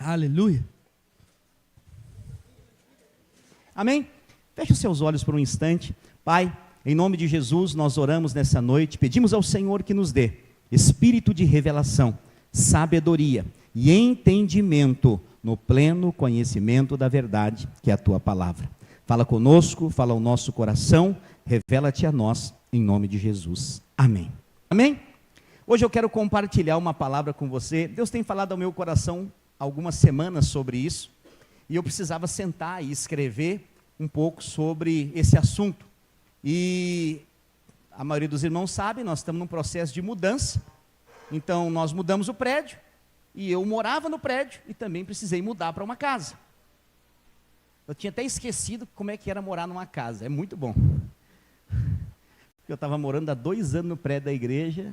Aleluia. Amém? Feche os seus olhos por um instante. Pai, em nome de Jesus, nós oramos nessa noite, pedimos ao Senhor que nos dê espírito de revelação, sabedoria e entendimento no pleno conhecimento da verdade, que é a tua palavra. Fala conosco, fala ao nosso coração, revela-te a nós, em nome de Jesus. Amém. Amém? Hoje eu quero compartilhar uma palavra com você. Deus tem falado ao meu coração algumas semanas sobre isso, e eu precisava sentar e escrever um pouco sobre esse assunto. E a maioria dos irmãos sabe, nós estamos num processo de mudança. Então nós mudamos o prédio, e eu morava no prédio e também precisei mudar para uma casa. Eu tinha até esquecido como é que era morar numa casa, é muito bom. Eu estava morando há 2 anos no prédio da igreja,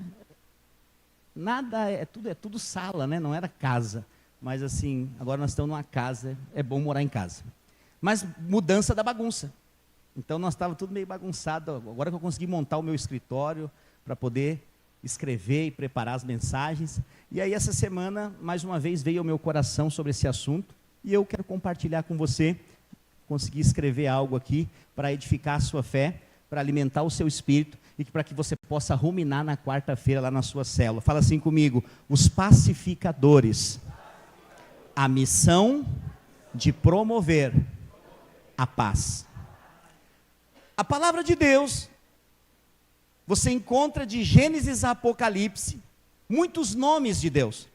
nada, é tudo sala, né? Não era casa, mas assim, agora nós estamos numa casa, é bom morar em casa. Mas mudança da bagunça, então nós estávamos tudo meio bagunçado, agora que eu consegui montar o meu escritório para poder escrever e preparar as mensagens, e aí essa semana, mais uma vez, veio ao meu coração sobre esse assunto, e eu quero compartilhar com você, consegui escrever algo aqui, para edificar a sua fé, para alimentar o seu espírito, e para que você possa ruminar na quarta-feira lá na sua célula. Fala assim comigo: os pacificadores, a missão de promover a paz. A palavra de Deus, você encontra de Gênesis a Apocalipse, muitos nomes de Deus.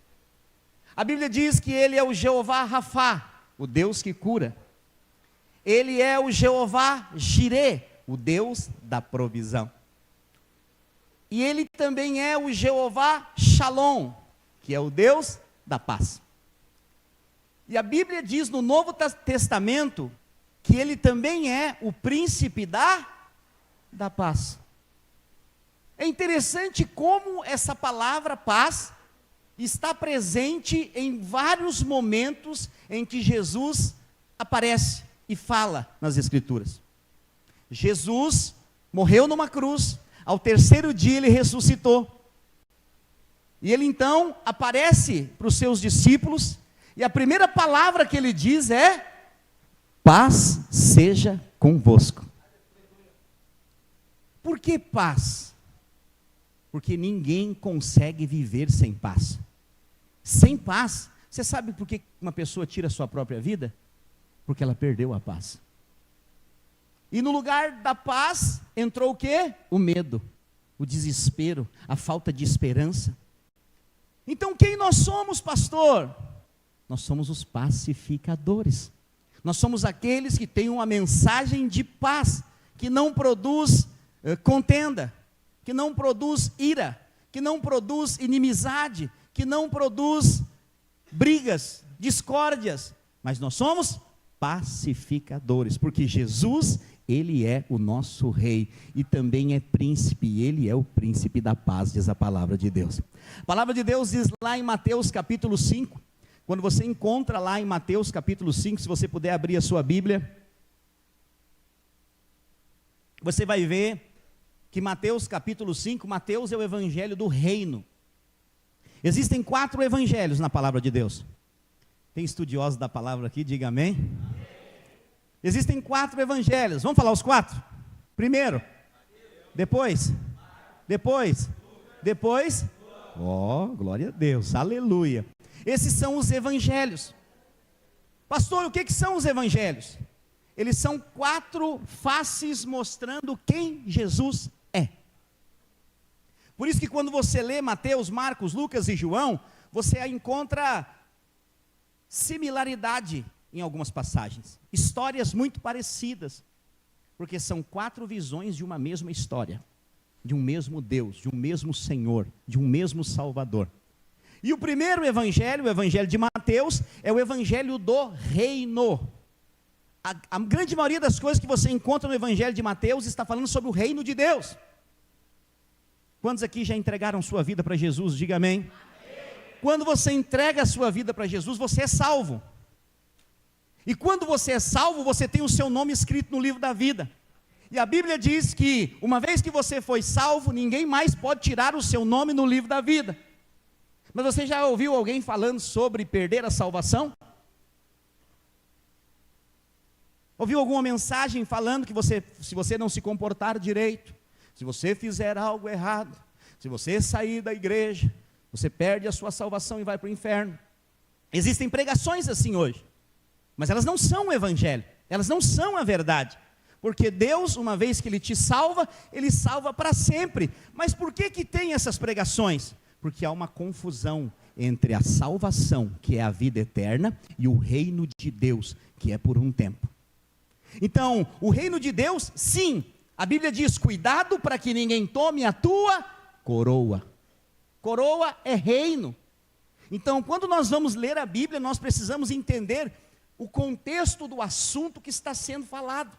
A Bíblia diz que Ele é o Jeová Rafá, o Deus que cura. Ele é o Jeová Jirê, o Deus da provisão. E Ele também é o Jeová Shalom, que é o Deus da paz. E a Bíblia diz no Novo Testamento que Ele também é o príncipe da paz. É interessante como essa palavra paz está presente em vários momentos em que Jesus aparece e fala nas Escrituras. Jesus morreu numa cruz, ao 3º dia ele ressuscitou. E ele então aparece para os seus discípulos, e a primeira palavra que ele diz é: paz seja convosco. Por que paz? Porque ninguém consegue viver sem paz. Sem paz, você sabe por que uma pessoa tira a sua própria vida? Porque ela perdeu a paz. E no lugar da paz, entrou o quê? O medo, o desespero, a falta de esperança. Então quem nós somos, pastor? Nós somos os pacificadores. Nós somos aqueles que têm uma mensagem de paz, que não produz contenda, que não produz ira, que não produz inimizade, que não produz brigas, discórdias, mas nós somos pacificadores, porque Jesus, Ele é o nosso rei, e também é príncipe, e Ele é o príncipe da paz, diz a palavra de Deus. A palavra de Deus diz lá em Mateus capítulo 5, quando você encontra lá em Mateus capítulo 5, se você puder abrir a sua Bíblia, você vai ver que Mateus capítulo 5, Mateus é o evangelho do reino. Existem 4 evangelhos na palavra de Deus. Tem estudiosos da palavra aqui, diga amém. Existem 4 evangelhos, vamos falar os 4? Primeiro, depois, glória a Deus, aleluia. Esses são os evangelhos. Pastor, o que são os evangelhos? Eles são 4 faces mostrando quem Jesus é. Por isso que quando você lê Mateus, Marcos, Lucas e João, você encontra similaridade em algumas passagens, histórias muito parecidas, porque são 4 visões de uma mesma história, de um mesmo Deus, de um mesmo Senhor, de um mesmo Salvador. E o primeiro evangelho, o evangelho de Mateus, é o evangelho do reino. A grande maioria das coisas que você encontra no evangelho de Mateus está falando sobre o reino de Deus. Quantos aqui já entregaram sua vida para Jesus? Diga amém. Quando você entrega a sua vida para Jesus, você é salvo. E quando você é salvo, você tem o seu nome escrito no livro da vida. E a Bíblia diz que, uma vez que você foi salvo, ninguém mais pode tirar o seu nome no livro da vida. Mas você já ouviu alguém falando sobre perder a salvação? Ouviu alguma mensagem falando que se você não se comportar direito, se você fizer algo errado, se você sair da igreja, você perde a sua salvação e vai para o inferno? Existem pregações assim hoje, mas elas não são o evangelho, elas não são a verdade. Porque Deus, uma vez que Ele te salva, Ele salva para sempre. Mas por que tem essas pregações? Porque há uma confusão entre a salvação, que é a vida eterna, e o reino de Deus, que é por um tempo. Então, o reino de Deus, sim, a Bíblia diz, cuidado para que ninguém tome a tua coroa. Coroa é reino. Então, quando nós vamos ler a Bíblia, nós precisamos entender o contexto do assunto que está sendo falado.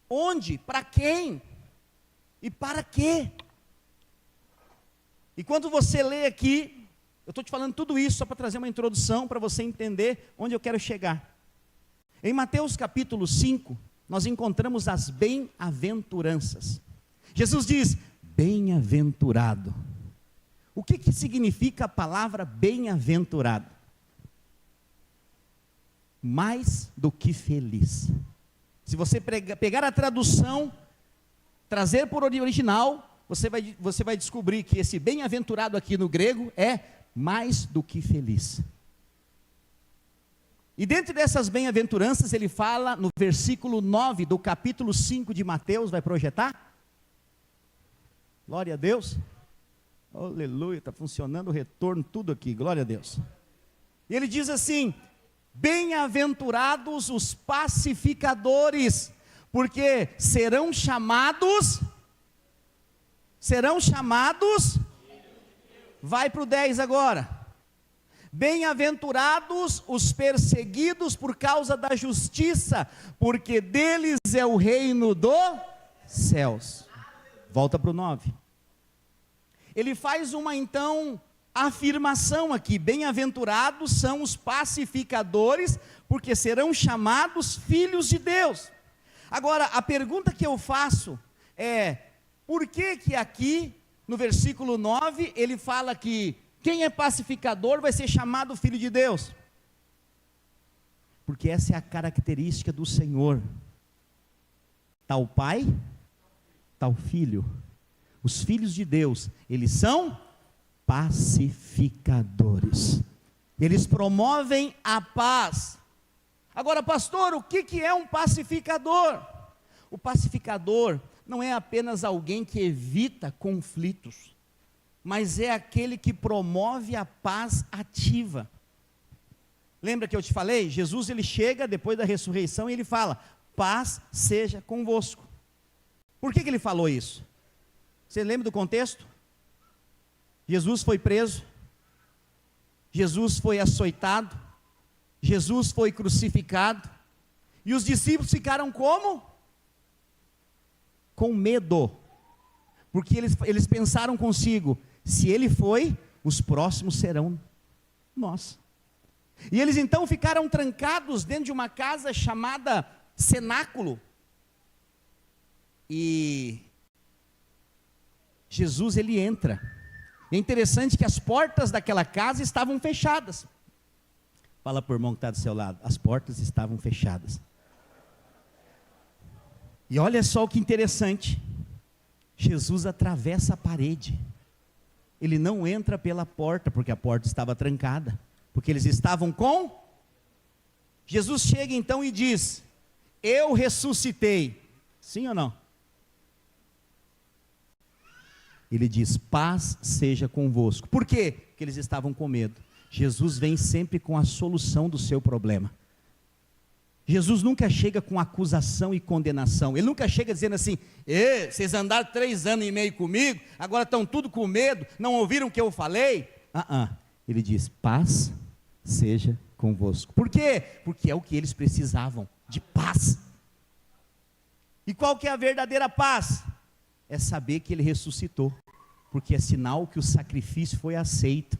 Onde, para quem e para quê? E quando você lê aqui, eu estou te falando tudo isso só para trazer uma introdução, para você entender onde eu quero chegar. Em Mateus capítulo 5, nós encontramos as bem-aventuranças. Jesus diz, bem-aventurado. O que significa a palavra bem-aventurado? Mais do que feliz. Se você pegar a tradução, trazer por original, você vai descobrir que esse bem-aventurado aqui no grego é mais do que feliz. E dentro dessas bem-aventuranças, ele fala no versículo 9 do capítulo 5 de Mateus, vai projetar? Glória a Deus. Aleluia, está funcionando o retorno, tudo aqui, glória a Deus. E ele diz assim, bem-aventurados os pacificadores, porque serão chamados, vai para o 10 agora. Bem-aventurados os perseguidos por causa da justiça, porque deles é o reino dos céus. Volta para o 9. Ele faz uma então afirmação aqui, bem-aventurados são os pacificadores, porque serão chamados filhos de Deus. Agora, a pergunta que eu faço é, por que aqui, no versículo 9, ele fala que quem é pacificador vai ser chamado filho de Deus? Porque essa é a característica do Senhor. Tal pai, tal filho. Os filhos de Deus, eles são pacificadores. Eles promovem a paz. Agora, pastor, o que é um pacificador? O pacificador não é apenas alguém que evita conflitos, mas é aquele que promove a paz ativa. Lembra que eu te falei? Jesus ele chega depois da ressurreição e ele fala, paz seja convosco. Por que ele falou isso? Você lembra do contexto? Jesus foi preso, Jesus foi açoitado, Jesus foi crucificado, e os discípulos ficaram como? Com medo, porque eles pensaram consigo, se ele foi, os próximos serão nós. E eles então ficaram trancados dentro de uma casa chamada cenáculo, e Jesus ele entra. É interessante que as portas daquela casa estavam fechadas. Fala para o irmão que está do seu lado, as portas estavam fechadas. E olha só o que interessante, Jesus atravessa a parede. Ele não entra pela porta, porque a porta estava trancada, porque eles estavam com... Jesus chega então e diz, eu ressuscitei, sim ou não? Ele diz, paz seja convosco. Por quê? Porque eles estavam com medo. Jesus vem sempre com a solução do seu problema. Jesus nunca chega com acusação e condenação. Ele nunca chega dizendo assim, vocês andaram 3 anos e meio comigo, agora estão tudo com medo, não ouviram o que eu falei? Ele diz, paz seja convosco. Por quê? Porque é o que eles precisavam, de paz. E qual que é a verdadeira paz? É saber que ele ressuscitou, porque é sinal que o sacrifício foi aceito,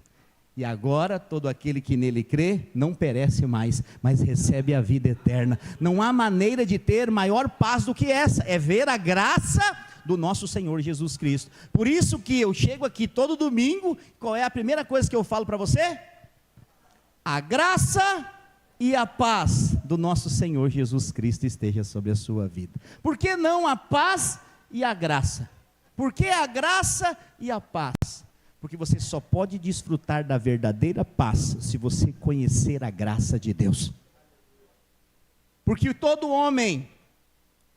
e agora todo aquele que nele crê, não perece mais, mas recebe a vida eterna. Não há maneira de ter maior paz do que essa, é ver a graça do nosso Senhor Jesus Cristo. Por isso que eu chego aqui todo domingo, qual é a primeira coisa que eu falo para você? A graça e a paz do nosso Senhor Jesus Cristo esteja sobre a sua vida. Por que não a paz e a graça? Por que a graça e a paz? Porque você só pode desfrutar da verdadeira paz se você conhecer a graça de Deus. Porque todo homem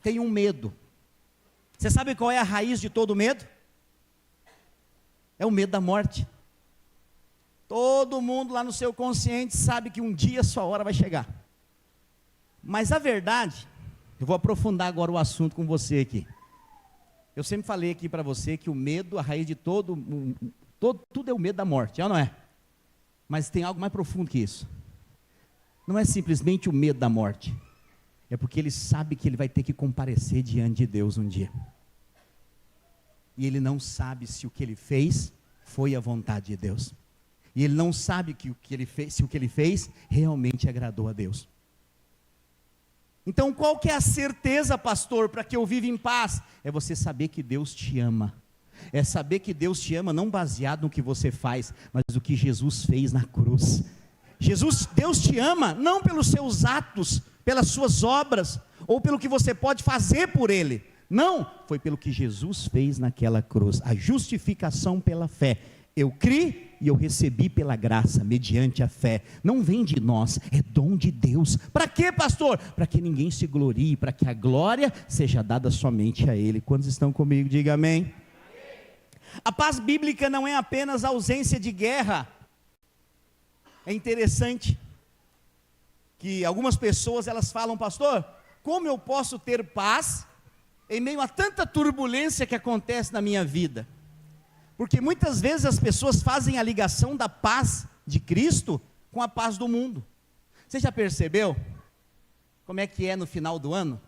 tem um medo. Você sabe qual é a raiz de todo medo? É o medo da morte. Todo mundo lá no seu consciente sabe que um dia a sua hora vai chegar. Mas a verdade, eu vou aprofundar agora o assunto com você aqui. Eu sempre falei aqui para você que o medo, a raiz de tudo é o medo da morte, não é? Mas tem algo mais profundo que isso. Não é simplesmente o medo da morte. É porque ele sabe que ele vai ter que comparecer diante de Deus um dia. E ele não sabe se o que ele fez foi a vontade de Deus. E ele não sabe que se o que ele fez realmente agradou a Deus. Então qual que é a certeza, pastor, para que eu viva em paz? É você saber que Deus te ama. É saber que Deus te ama não baseado no que você faz, mas no que Jesus fez na cruz. Deus te ama não pelos seus atos, pelas suas obras, ou pelo que você pode fazer por Ele. Não, foi pelo que Jesus fez naquela cruz. A justificação pela fé. Eu criei e eu recebi pela graça, mediante a fé. Não vem de nós, é dom de Deus. Para quê, pastor? Para que ninguém se glorie, para que a glória seja dada somente a Ele. Quantos estão comigo? Diga amém. A paz bíblica não é apenas a ausência de guerra. É interessante que algumas pessoas elas falam, pastor, como eu posso ter paz em meio a tanta turbulência que acontece na minha vida? Porque muitas vezes as pessoas fazem a ligação da paz de Cristo com a paz do mundo. Você já percebeu como é que é no final do ano?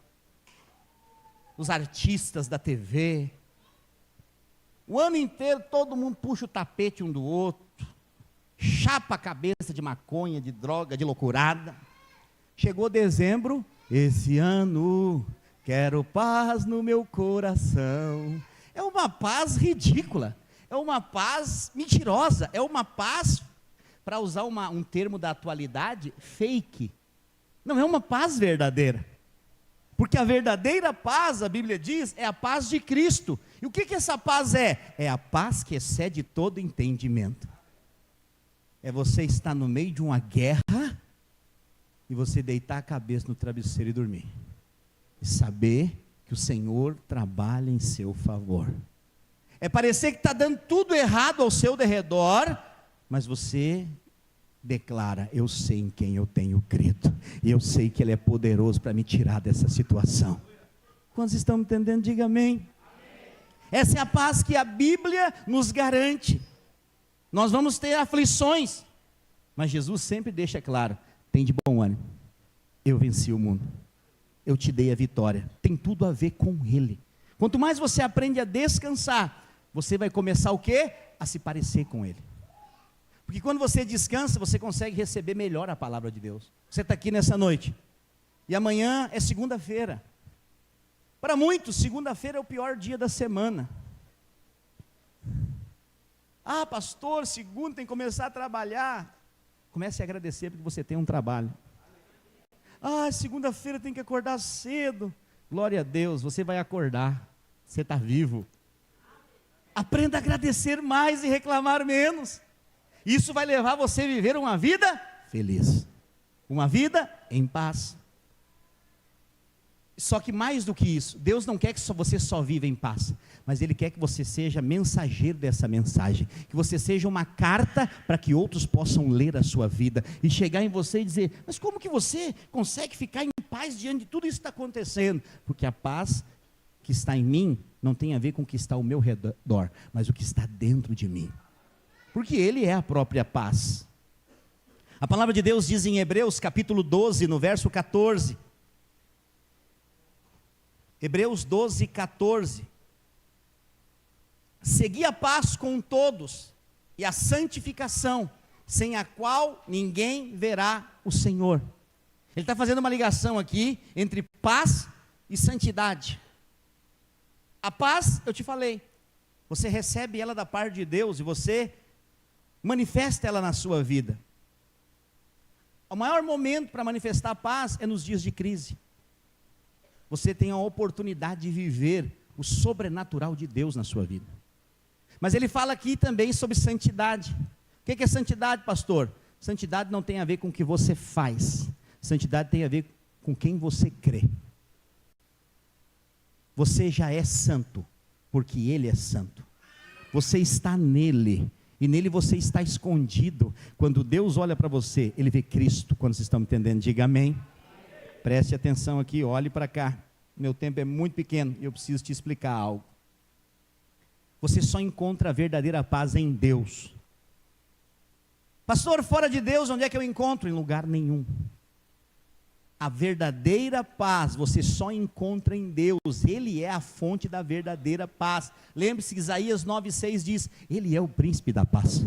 Os artistas da TV, o ano inteiro todo mundo puxa o tapete um do outro, chapa a cabeça de maconha, de droga, de loucurada. Chegou dezembro, esse ano quero paz no meu coração. É uma paz ridícula. É uma paz mentirosa, é uma paz, para usar um termo da atualidade, fake. Não é uma paz verdadeira. Porque a verdadeira paz, a Bíblia diz, é a paz de Cristo. E o que essa paz é? É a paz que excede todo entendimento. É você estar no meio de uma guerra e você deitar a cabeça no travesseiro e dormir. E saber que o Senhor trabalha em seu favor. É parecer que está dando tudo errado ao seu derredor, mas você declara, eu sei em quem eu tenho crido, e eu sei que Ele é poderoso para me tirar dessa situação. Quantos estão me entendendo? Diga amém. Essa é a paz que a Bíblia nos garante. Nós vamos ter aflições, mas Jesus sempre deixa claro, tem de bom ânimo, eu venci o mundo, eu te dei a vitória, tem tudo a ver com Ele. Quanto mais você aprende a descansar, você vai começar o quê? A se parecer com Ele. Porque quando você descansa, você consegue receber melhor a palavra de Deus. Você está aqui nessa noite, e amanhã é segunda-feira. Para muitos, segunda-feira é o pior dia da semana. Ah, pastor, segunda tem que começar a trabalhar. Comece a agradecer porque você tem um trabalho. Ah, segunda-feira tem que acordar cedo. Glória a Deus, você vai acordar. Você está vivo. Aprenda a agradecer mais e reclamar menos. Isso vai levar você a viver uma vida feliz. Uma vida em paz. Só que mais do que isso, Deus não quer que você só viva em paz, mas Ele quer que você seja mensageiro dessa mensagem, que você seja uma carta para que outros possam ler a sua vida, e chegar em você e dizer, mas como que você consegue ficar em paz diante de tudo isso que está acontecendo? Porque a paz que está em mim, não tem a ver com o que está ao meu redor, mas o que está dentro de mim, porque Ele é a própria paz. A palavra de Deus diz em Hebreus capítulo 12, no verso 14, Hebreus 12, 14, segui a paz com todos, e a santificação, sem a qual ninguém verá o Senhor. Ele está fazendo uma ligação aqui, entre paz e santidade. A paz, eu te falei, você recebe ela da parte de Deus, e você manifesta ela na sua vida. o maior momento para manifestar a paz é nos dias de crise. Você tem a oportunidade de viver o sobrenatural de Deus na sua vida. Mas ele fala aqui também sobre santidade. O que é santidade, pastor? Santidade não tem a ver com o que você faz. Santidade tem a ver com quem você crê. Você já é santo, porque Ele é santo. Você está nele, e nele você está escondido. Quando Deus olha para você, Ele vê Cristo. Quando vocês estão me entendendo, diga amém. Preste atenção aqui, olhe para cá. Meu tempo é muito pequeno e eu preciso te explicar algo. Você só encontra a verdadeira paz em Deus. Pastor, fora de Deus, onde é que eu encontro? Em lugar nenhum. A verdadeira paz você só encontra em Deus. Ele é a fonte da verdadeira paz. Lembre-se que Isaías 9,6 diz: Ele é o príncipe da paz.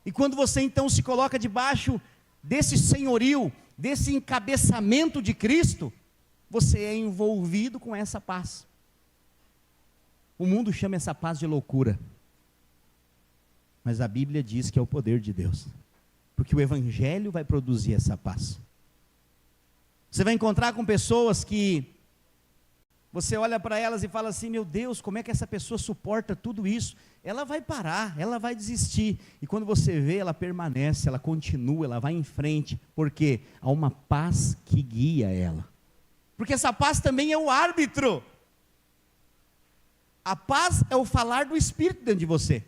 E quando você então se coloca debaixo desse senhorio, desse encabeçamento de Cristo, você é envolvido com essa paz. O mundo chama essa paz de loucura, mas a Bíblia diz que é o poder de Deus, porque o Evangelho vai produzir essa paz. Você vai encontrar com pessoas que você olha para elas e fala assim: meu Deus, como é que essa pessoa suporta tudo isso? Ela vai parar, ela vai desistir, e quando você vê, ela permanece, ela continua, ela vai em frente, porque há uma paz que guia ela, porque essa paz também é o árbitro. A paz é o falar do Espírito dentro de você.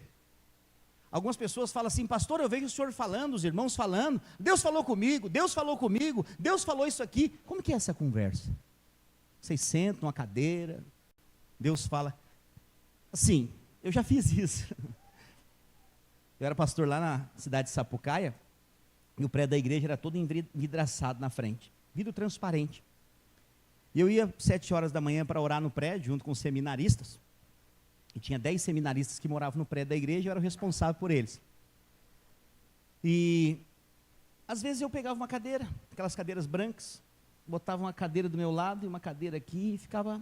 Algumas pessoas falam assim: pastor, eu vejo o senhor falando, os irmãos falando, Deus falou comigo, Deus falou comigo, Deus falou isso aqui. Como que é essa conversa? Vocês sentam numa cadeira, Deus fala. Assim, eu já fiz isso. Eu era pastor lá na cidade de Sapucaia, e o prédio da igreja era todo envidraçado na frente, vidro transparente. E eu ia 7 horas da manhã para orar no prédio, junto com os seminaristas. E tinha 10 seminaristas que moravam no prédio da igreja, eu era o responsável por eles. E às vezes eu pegava uma cadeira, aquelas cadeiras brancas, botava uma cadeira do meu lado e uma cadeira aqui, e ficava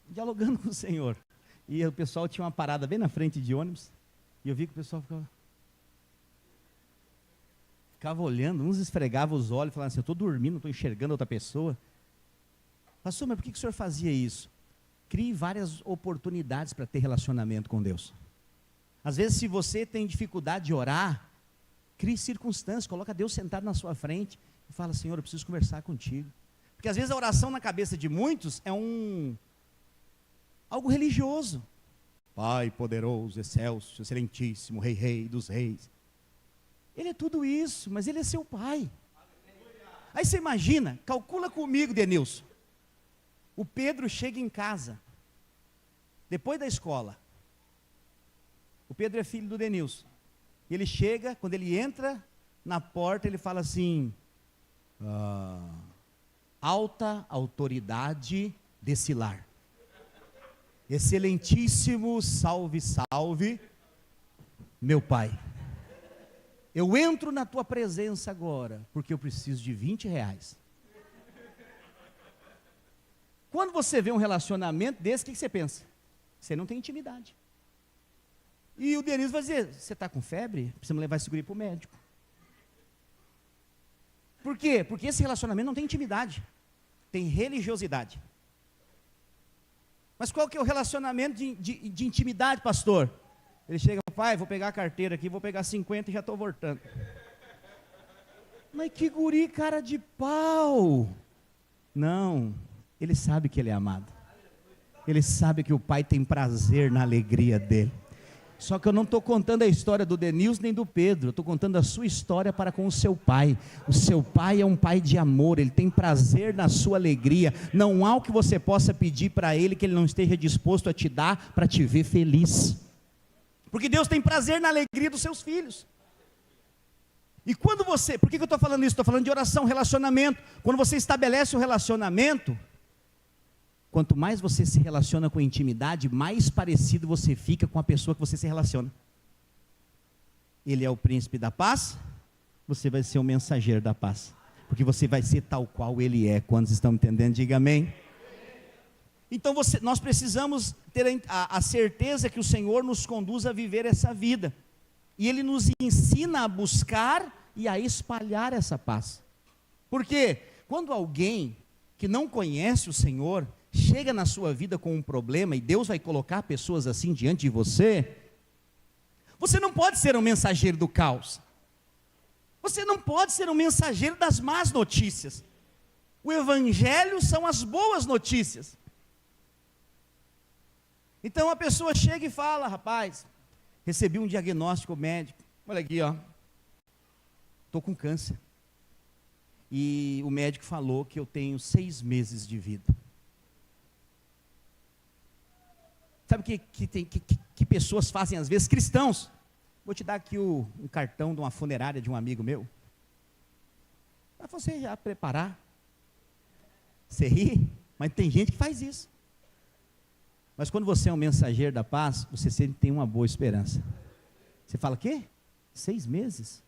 dialogando com o Senhor. E o pessoal tinha uma parada bem na frente de ônibus, e eu vi que o pessoal ficava olhando, uns esfregavam os olhos, falavam assim: eu estou dormindo, não estou enxergando outra pessoa. Pastor, mas por que o senhor fazia isso? Crie várias oportunidades para ter relacionamento com Deus. Às vezes, se você tem dificuldade de orar, crie circunstâncias, coloca Deus sentado na sua frente e fala: Senhor, eu preciso conversar contigo. Porque às vezes a oração na cabeça de muitos é algo religioso. Pai poderoso, excelso, excelentíssimo, rei dos reis. Ele é tudo isso, mas Ele é seu Pai. Aí você imagina, calcula comigo, Denilson. O Pedro chega em casa, depois da escola. O Pedro é filho do Denilson. E ele chega, quando ele entra na porta, ele fala assim: alta autoridade desse lar. Excelentíssimo, salve, salve, meu pai. Eu entro na tua presença agora, porque eu preciso de R$20. Quando você vê um relacionamento desse, o que você pensa? Você não tem intimidade. E o Denilson vai dizer: você está com febre? Precisamos levar esse guri para o médico. Por quê? Porque esse relacionamento não tem intimidade, tem religiosidade. Mas qual que é o relacionamento de intimidade, pastor? Ele chega: pai, vou pegar a carteira aqui, vou pegar 50 e já estou voltando. Mas que guri cara de pau. Não, ele sabe que ele é amado. Ele sabe que o pai tem prazer na alegria dele. Só que eu não estou contando a história do Denilson nem do Pedro, eu estou contando a sua história para com o seu pai. O seu pai é um pai de amor, ele tem prazer na sua alegria. Não há o que você possa pedir para ele que ele não esteja disposto a te dar para te ver feliz. Porque Deus tem prazer na alegria dos seus filhos. E quando você, por que eu estou falando isso? Estou falando de oração, relacionamento. Quando você estabelece um relacionamento, quanto mais você se relaciona com intimidade, mais parecido você fica com a pessoa que você se relaciona. Ele é o príncipe da paz, você vai ser o mensageiro da paz. Porque você vai ser tal qual ele é. Quantos estão entendendo? Diga amém. Então nós precisamos ter a certeza que o Senhor nos conduz a viver essa vida. E Ele nos ensina a buscar e a espalhar essa paz. Porque quando alguém que não conhece o Senhor chega na sua vida com um problema, e Deus vai colocar pessoas assim diante de você, você não pode ser um mensageiro do caos. Você não pode ser um mensageiro das más notícias. O evangelho são as boas notícias. Então a pessoa chega e fala: rapaz, recebi um diagnóstico médico, olha aqui, ó, estou com câncer, e o médico falou que eu tenho 6 meses de vida. Sabe que pessoas fazem às vezes, cristãos? Vou te dar aqui um cartão de uma funerária de um amigo meu, para você já preparar. Você ri, mas tem gente que faz isso. Mas quando você é um mensageiro da paz, você sempre tem uma boa esperança. Você fala: quê? 6 meses?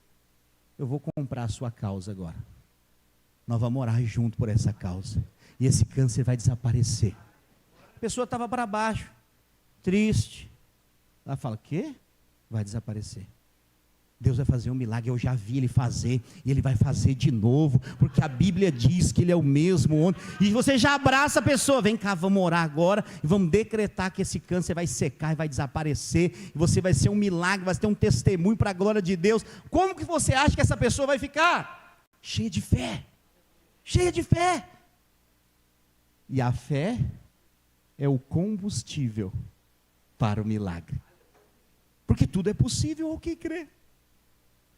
Eu vou comprar a sua causa agora. Nós vamos orar junto por essa causa, e esse câncer vai desaparecer. A pessoa estava para baixo, triste. Ela fala: quê? Vai desaparecer. Deus vai fazer um milagre, eu já vi Ele fazer, e Ele vai fazer de novo, porque a Bíblia diz que Ele é o mesmo ontem. E você já abraça a pessoa: vem cá, vamos orar agora, e vamos decretar que esse câncer vai secar e vai desaparecer, e você vai ser um milagre, vai ter um testemunho para a glória de Deus. Como que você acha que essa pessoa vai ficar? Cheia de fé, cheia de fé. E a fé é o combustível para o milagre, porque tudo é possível ao que crê.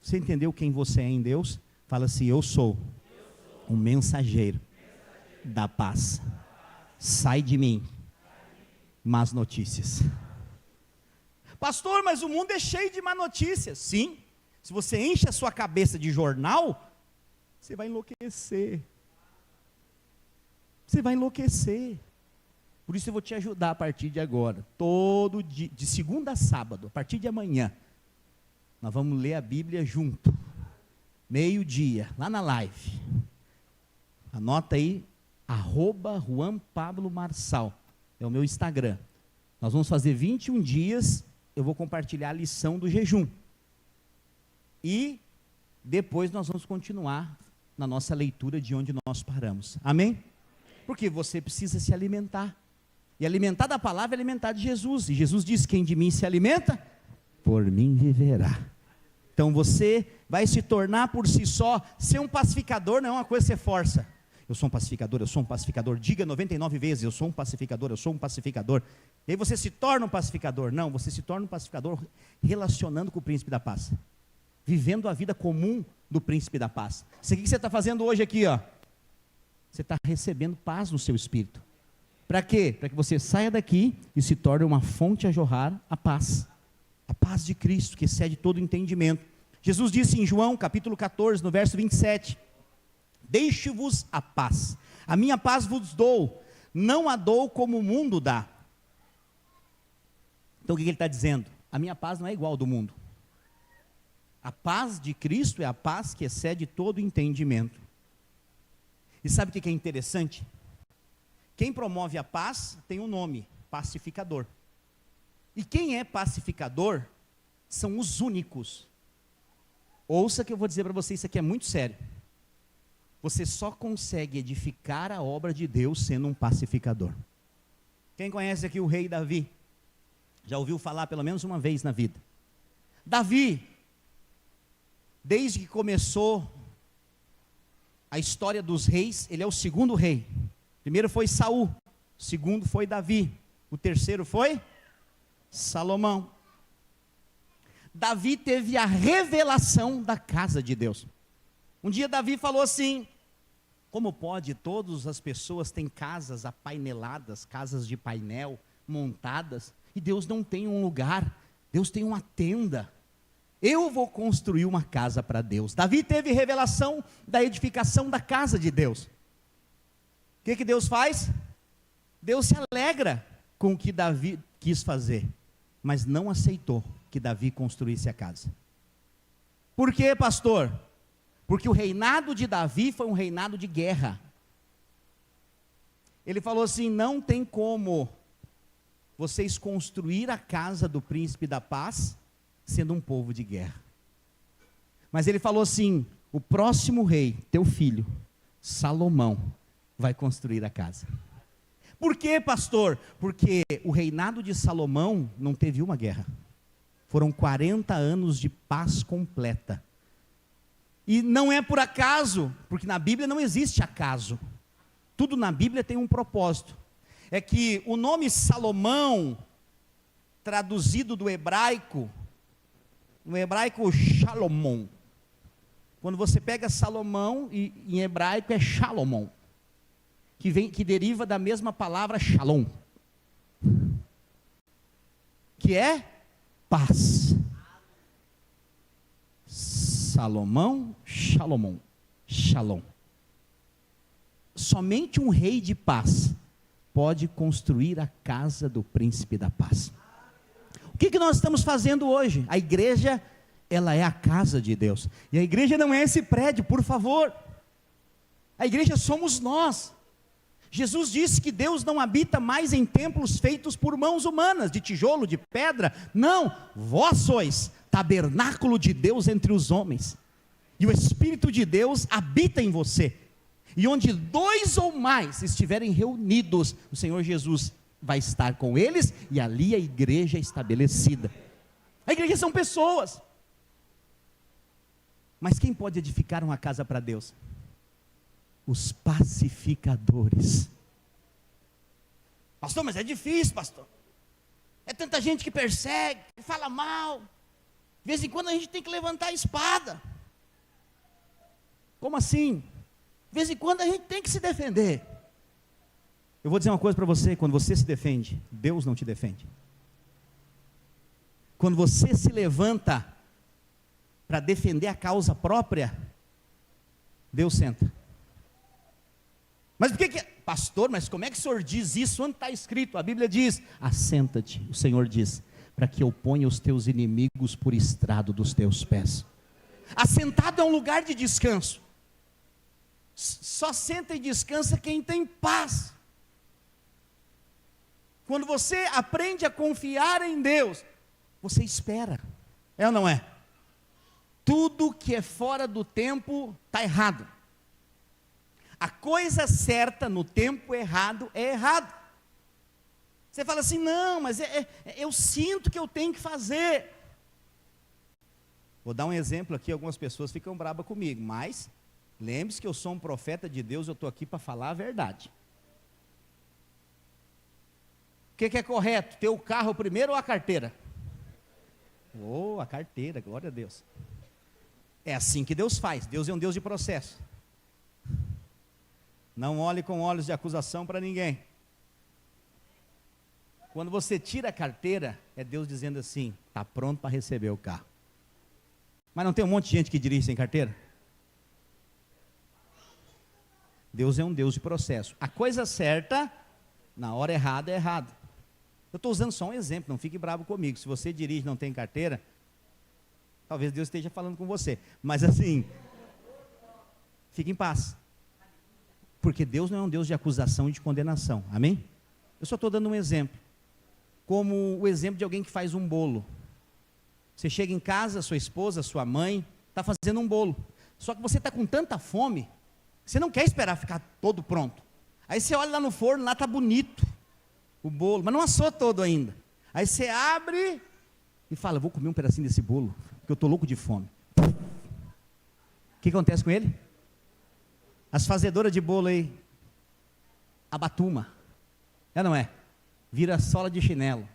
Você entendeu quem você é em Deus? Fala assim: eu sou um mensageiro da paz. Sai de mim más notícias. Pastor, mas o mundo é cheio de má notícias. Sim, se você enche a sua cabeça de jornal, você vai enlouquecer. Você vai enlouquecer. Por isso eu vou te ajudar a partir de agora. Todo dia, de segunda a sábado, a partir de amanhã, nós vamos ler a Bíblia junto, meio-dia, lá na live. Anota aí, @JuanPabloMarçal, é o meu Instagram. Nós vamos fazer 21 dias, eu vou compartilhar a lição do jejum. E depois nós vamos continuar na nossa leitura de onde nós paramos. Amém? Porque você precisa se alimentar. E alimentar da palavra é alimentar de Jesus. E Jesus disse: quem de mim se alimenta, por mim viverá. Então você vai se tornar por si só. Ser um pacificador não é uma coisa que você força. Eu sou um pacificador, eu sou um pacificador. Diga 99 vezes: eu sou um pacificador, eu sou um pacificador. E aí você se torna um pacificador. Não, você se torna um pacificador relacionando com o príncipe da paz, vivendo a vida comum do príncipe da paz. Isso aqui que você está fazendo hoje aqui, ó, você está recebendo paz no seu espírito. Para quê? Para que você saia daqui e se torne uma fonte a jorrar a paz de Cristo, que excede todo entendimento. Jesus disse em João capítulo 14, no verso 27, deixe-vos a paz, a minha paz vos dou, não a dou como o mundo dá. Então o que ele está dizendo? A minha paz não é igual ao do mundo. A paz de Cristo é a paz que excede todo entendimento. E sabe o que é interessante? Quem promove a paz tem um nome: pacificador. E quem é pacificador são os únicos. Ouça que eu vou dizer para você, isso aqui é muito sério. Você só consegue edificar a obra de Deus sendo um pacificador. Quem conhece aqui o rei Davi? Já ouviu falar pelo menos uma vez na vida. Davi, desde que começou a história dos reis, ele é o segundo rei. Primeiro foi Saul, o segundo foi Davi, o terceiro foi Salomão. Davi teve a revelação da casa de Deus. Um dia Davi falou assim: como pode todas as pessoas têm casas apaineladas, casas de painel montadas, e Deus não tem um lugar, Deus tem uma tenda. Eu vou construir uma casa para Deus. Davi teve revelação da edificação da casa de Deus. O que Deus faz? Deus se alegra com o que Davi quis fazer, mas não aceitou que Davi construísse a casa. Por quê, pastor? Porque o reinado de Davi foi um reinado de guerra. Ele falou assim: não tem como vocês construir a casa do príncipe da paz sendo um povo de guerra. Mas ele falou assim: o próximo rei, teu filho, Salomão, vai construir a casa. Por quê, pastor? Porque o reinado de Salomão não teve uma guerra. Foram 40 anos de paz completa. E não é por acaso, porque na Bíblia não existe acaso. Tudo na Bíblia tem um propósito. É que o nome Salomão, traduzido do hebraico, no hebraico Shalomon. Quando você pega Salomão, em hebraico é Shalomon, que deriva da mesma palavra Shalom, que é paz. Salomão, Shalomon, Shalom. Somente um rei de paz pode construir a casa do príncipe da paz. O que nós estamos fazendo hoje? A igreja, ela é a casa de Deus. E a igreja não é esse prédio, por favor. A igreja somos nós. Jesus disse que Deus não habita mais em templos feitos por mãos humanas, de tijolo, de pedra. Não, vós sois tabernáculo de Deus entre os homens. E o Espírito de Deus habita em você. E onde 2 ou mais estiverem reunidos, o Senhor Jesus vai estar com eles, e ali a igreja é estabelecida. A igreja são pessoas. Mas quem pode edificar uma casa para Deus? Os pacificadores. Pastor, mas é difícil, pastor. É tanta gente que persegue, que fala mal. De vez em quando a gente tem que levantar a espada. Como assim? De vez em quando a gente tem que se defender. Eu vou dizer uma coisa para você: quando você se defende, Deus não te defende. Quando você se levanta para defender a causa própria, Deus senta. Mas por que, pastor, mas como é que o senhor diz isso? Onde está escrito? A Bíblia diz: assenta-te, o Senhor diz, para que eu ponha os teus inimigos por estrado dos teus pés. Assentado é um lugar de descanso. Só senta e descansa quem tem paz. Quando você aprende a confiar em Deus, você espera. É ou não é? Tudo que é fora do tempo está errado. A coisa certa no tempo errado é errado. Você fala assim: não, mas eu sinto que eu tenho que fazer. Vou dar um exemplo aqui, algumas pessoas ficam bravas comigo, mas lembre-se que eu sou um profeta de Deus, eu estou aqui para falar a verdade. O que é correto? Ter o carro primeiro ou a carteira? A carteira, glória a Deus. É assim que Deus faz. Deus é um Deus de processo. Não olhe com olhos de acusação para ninguém. Quando você tira a carteira, é Deus dizendo assim: está pronto para receber o carro. Mas não tem um monte de gente que dirige sem carteira? Deus é um Deus de processo. A coisa certa, na hora errada, é errado. Eu estou usando só um exemplo, não fique bravo comigo. Se você dirige e não tem carteira, talvez Deus esteja falando com você. Mas assim, fique em paz. Porque Deus não é um Deus de acusação e de condenação. Amém? Eu só estou dando um exemplo. Como o exemplo de alguém que faz um bolo. Você chega em casa, sua esposa, sua mãe, está fazendo um bolo. Só que você está com tanta fome, você não quer esperar ficar todo pronto. Aí você olha lá no forno, lá está bonito o bolo, mas não assou todo ainda. Aí você abre e fala: vou comer um pedacinho desse bolo, porque eu estou louco de fome. O que acontece com ele? As fazedoras de bolo aí, abatuma. É ou não é? Vira sola de chinelo.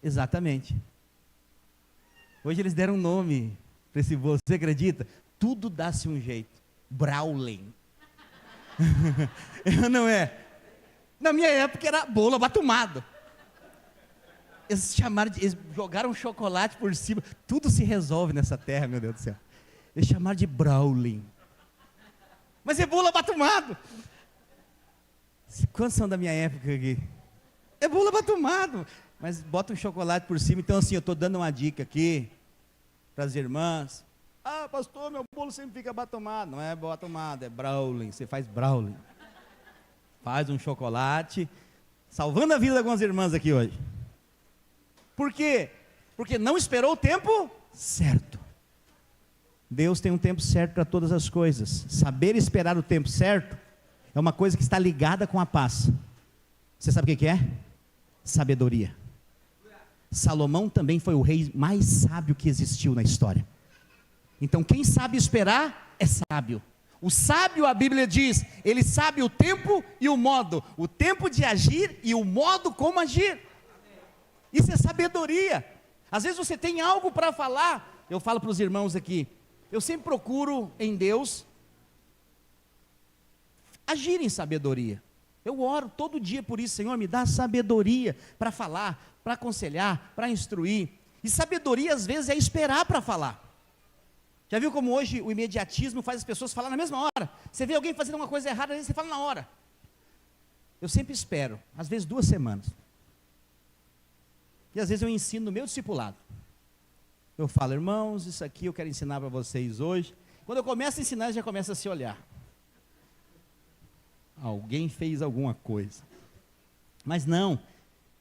Exatamente. Hoje eles deram um nome para esse bolo, você acredita? Tudo dá-se um jeito. Browling. Não é? Na minha época era bolo abatumado. Eles jogaram chocolate por cima. Tudo se resolve nessa terra, meu Deus do céu. Eles chamaram de Browling. Mas é bolo abatumado. Quantos são da minha época aqui? É bolo abatumado. Mas bota um chocolate por cima. Então assim, eu estou dando uma dica aqui para as irmãs. Ah, pastor, meu bolo sempre fica abatumado. Não é abatumado, é Browling. Você faz Browling. Faz um chocolate. Salvando a vida de algumas irmãs aqui hoje. Por quê? Porque não esperou o tempo certo. Deus tem um tempo certo para todas as coisas. Saber esperar o tempo certo é uma coisa que está ligada com a paz. Você sabe o que é? Sabedoria. Salomão também foi o rei mais sábio que existiu na história. Então quem sabe esperar é sábio. O sábio, a Bíblia diz, ele sabe o tempo e o modo. O tempo de agir e o modo como agir. Isso é sabedoria. Às vezes você tem algo para falar. Eu falo para os irmãos aqui, eu sempre procuro em Deus agir em sabedoria. Eu oro todo dia por isso, Senhor, me dá sabedoria para falar, para aconselhar, para instruir. E sabedoria às vezes é esperar para falar. Já viu como hoje o imediatismo faz as pessoas falar na mesma hora? Você vê alguém fazendo uma coisa errada, às vezes você fala na hora. Eu sempre espero, às vezes 2 semanas. E às vezes eu ensino no meu discipulado. Eu falo, irmãos, isso aqui eu quero ensinar para vocês hoje. Quando eu começo a ensinar, já começa a se olhar. Alguém fez alguma coisa. Mas não,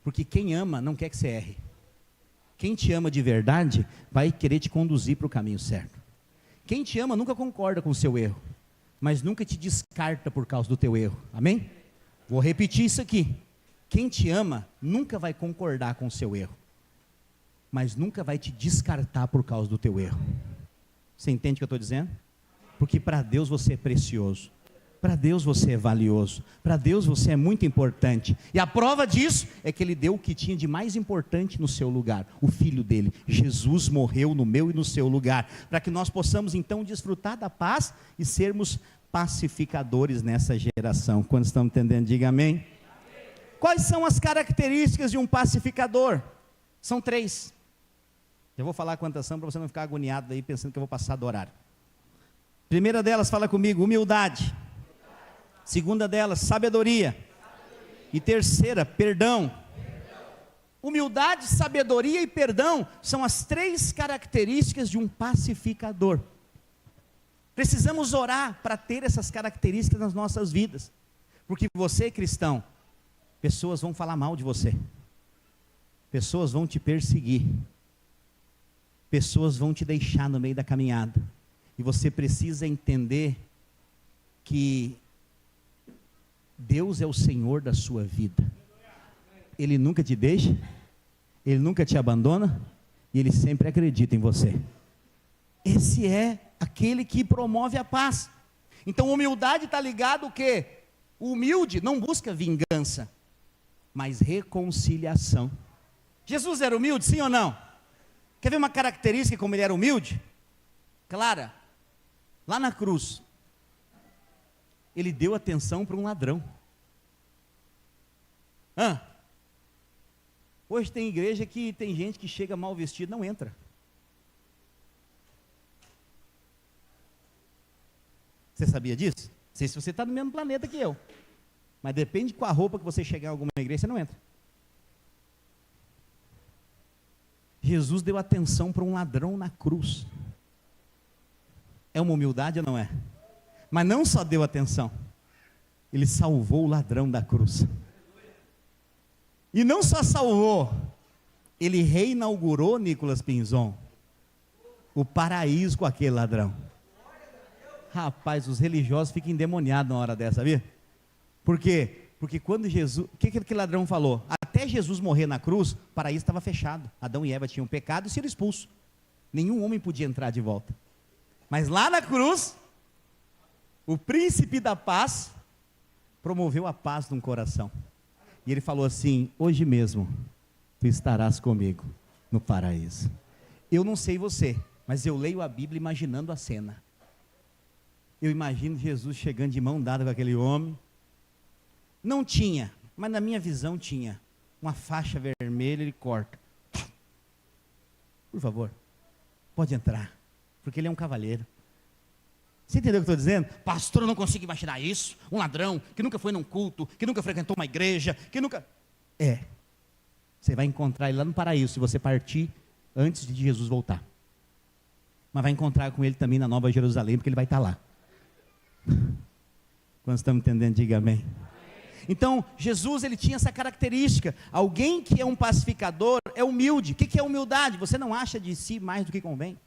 porque quem ama não quer que você erre. Quem te ama de verdade vai querer te conduzir para o caminho certo. Quem te ama nunca concorda com o seu erro, mas nunca te descarta por causa do teu erro. Amém? Vou repetir isso aqui. Quem te ama nunca vai concordar com o seu erro, mas nunca vai te descartar por causa do teu erro. Você entende o que eu estou dizendo? Porque para Deus você é precioso. Para Deus você é valioso. Para Deus você é muito importante. E a prova disso é que Ele deu o que tinha de mais importante no seu lugar. O Filho dele. Jesus morreu no meu e no seu lugar. Para que nós possamos então desfrutar da paz e sermos pacificadores nessa geração. Quando estamos entendendo, diga amém. Amém. Quais são as características de um pacificador? São 3. Eu vou falar quantas são para você não ficar agoniado aí pensando que eu vou passar do horário. Primeira delas, fala comigo, humildade. Segunda delas, sabedoria. E terceira, perdão. Humildade, sabedoria e perdão são as 3 características de um pacificador. Precisamos orar para ter essas características nas nossas vidas. Porque você, cristão, pessoas vão falar mal de você. Pessoas vão te perseguir. Pessoas vão te deixar no meio da caminhada. E você precisa entender que Deus é o Senhor da sua vida. Ele nunca te deixa, Ele nunca te abandona, e Ele sempre acredita em você. Esse é aquele que promove a paz. Então humildade está ligado o quê? O humilde não busca vingança, mas reconciliação. Jesus era humilde, sim ou não? Quer ver uma característica como Ele era humilde? Clara, lá na cruz, Ele deu atenção para um ladrão. Hoje tem igreja que tem gente que chega mal vestido, não entra. Você sabia disso? Não sei se você está no mesmo planeta que eu, mas depende com a roupa que você chegar em alguma igreja, você não entra. Jesus deu atenção para um ladrão na cruz. É uma humildade ou não é? Mas não só deu atenção, Ele salvou o ladrão da cruz. E não só salvou, Ele reinaugurou, Nicolas Pinzon, o paraíso com aquele ladrão. Rapaz, os religiosos ficam endemoniados na hora dessa, sabia? Por quê? Porque quando Jesus, o que aquele ladrão falou? Até Jesus morrer na cruz, o paraíso estava fechado. Adão e Eva tinham pecado e sido expulsos. Nenhum homem podia entrar de volta. Mas lá na cruz, o príncipe da paz promoveu a paz no coração. E ele falou assim: hoje mesmo tu estarás comigo no paraíso. Eu não sei você, mas eu leio a Bíblia imaginando a cena. Eu imagino Jesus chegando de mão dada com aquele homem. Não tinha, mas na minha visão tinha uma faixa vermelha, ele corta. Por favor, pode entrar, porque ele é um cavalheiro. Você entendeu o que eu estou dizendo? Pastor, eu não consigo imaginar isso. Um ladrão que nunca foi num culto, que nunca frequentou uma igreja, que nunca... Você vai encontrar ele lá no paraíso, se você partir antes de Jesus voltar. Mas vai encontrar com ele também na Nova Jerusalém, porque ele vai estar lá. Quando estamos entendendo, diga amém. Então, Jesus, ele tinha essa característica. Alguém que é um pacificador é humilde. O que é humildade? Você não acha de si mais do que convém.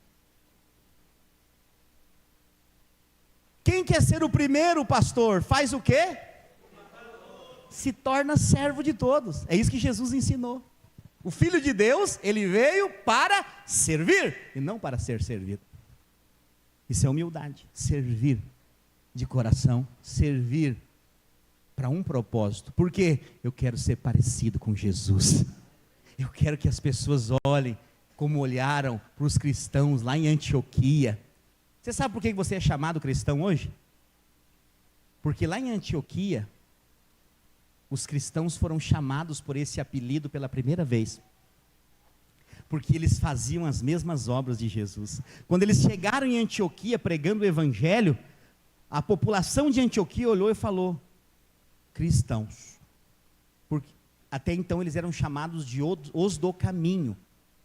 Quem quer ser o primeiro, pastor, faz o quê? Se torna servo de todos. É isso que Jesus ensinou. O Filho de Deus, ele veio para servir e não para ser servido. Isso é humildade, servir de coração, servir para um propósito. Por quê? Eu quero ser parecido com Jesus. Eu quero que as pessoas olhem como olharam para os cristãos lá em Antioquia. Você sabe por que você é chamado cristão hoje? Porque lá em Antioquia, os cristãos foram chamados por esse apelido pela primeira vez, porque eles faziam as mesmas obras de Jesus. Quando eles chegaram em Antioquia pregando o evangelho, a população de Antioquia olhou e falou: cristãos. Porque até então eles eram chamados de os do caminho,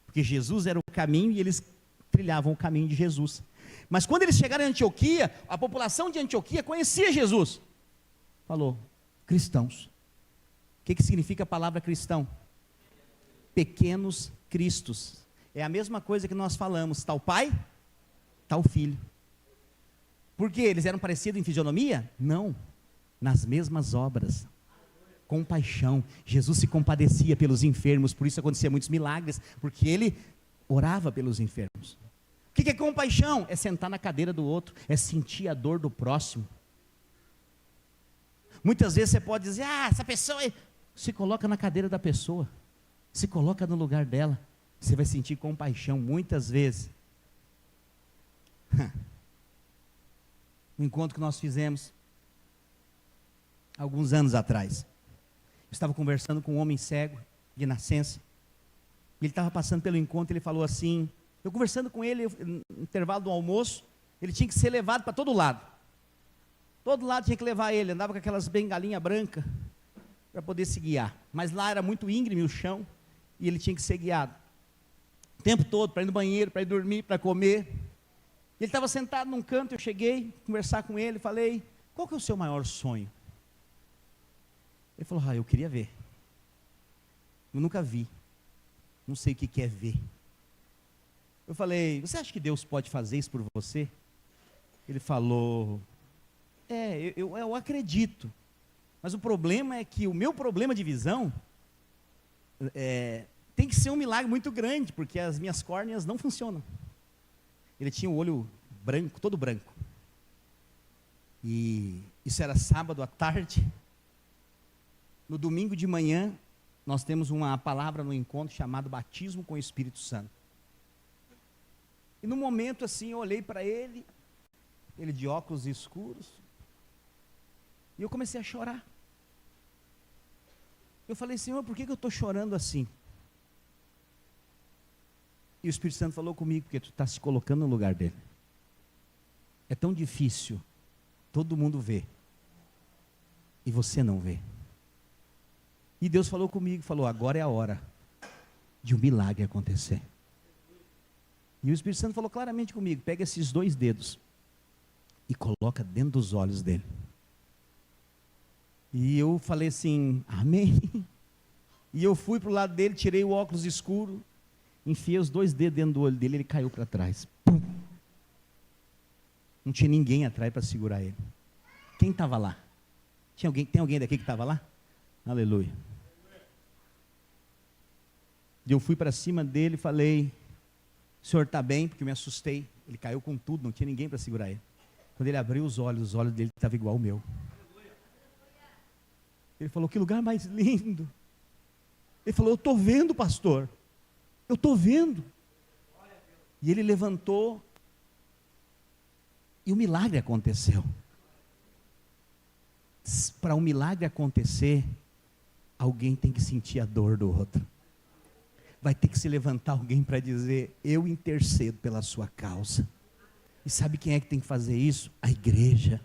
porque Jesus era o caminho e eles trilhavam o caminho de Jesus. Mas quando eles chegaram em Antioquia, a população de Antioquia conhecia Jesus. Falou: cristãos. O que significa a palavra cristão? Pequenos cristos. É a mesma coisa que nós falamos: tal pai, tal filho. Por quê? Eles eram parecidos em fisionomia? Não, nas mesmas obras. Compaixão. Jesus se compadecia pelos enfermos, por isso acontecia muitos milagres, porque ele orava pelos enfermos. O que é compaixão? É sentar na cadeira do outro, é sentir a dor do próximo. Muitas vezes você pode dizer: essa pessoa se coloca na cadeira da pessoa, se coloca no lugar dela, você vai sentir compaixão. Muitas vezes, no encontro que nós fizemos alguns anos atrás, eu estava conversando com um homem cego de nascença. Ele estava passando pelo encontro, ele falou assim, eu conversando com ele no intervalo do almoço, ele tinha que ser levado para todo lado tinha que levar ele, andava com aquelas bengalinhas brancas para poder se guiar, mas lá era muito íngreme o chão e ele tinha que ser guiado o tempo todo, para ir no banheiro, para ir dormir, para comer. Ele estava sentado num canto, eu cheguei a conversar com ele, falei: qual que é o seu maior sonho? Ele falou: eu queria ver, eu nunca vi, não sei o que é ver. Eu falei: você acha que Deus pode fazer isso por você? Ele falou: eu acredito, mas o problema é que o meu problema de visão tem que ser um milagre muito grande, porque as minhas córneas não funcionam. Ele tinha o olho branco, todo branco, e isso era sábado à tarde. No domingo de manhã, nós temos uma palavra no encontro chamado batismo com o Espírito Santo. E no momento assim, eu olhei para ele de óculos escuros, e eu comecei a chorar. Eu falei: Senhor, por que eu estou chorando assim? E o Espírito Santo falou comigo: porque tu está se colocando no lugar dele. É tão difícil, todo mundo vê, e você não vê. E Deus falou comigo, falou: agora é a hora de um milagre acontecer. E o Espírito Santo falou claramente comigo: pega esses 2 dedos e coloca dentro dos olhos dele. E eu falei assim: amém. E eu fui para o lado dele, tirei o óculos escuro, enfiei os 2 dedos dentro do olho dele, ele caiu para trás. Pum. Não tinha ninguém atrás para segurar ele. Quem estava lá? Tem alguém daqui que estava lá? Aleluia. E eu fui para cima dele e falei: o senhor está bem? Porque eu me assustei. Ele caiu com tudo, não tinha ninguém para segurar ele. Quando ele abriu os olhos dele estavam igual ao meu. Ele falou: que lugar mais lindo. Ele falou: eu estou vendo, pastor, eu estou vendo. E ele levantou, e o milagre aconteceu. Para um milagre acontecer, alguém tem que sentir a dor do outro. Vai ter que se levantar alguém para dizer: eu intercedo pela sua causa. E sabe quem é que tem que fazer isso? A igreja,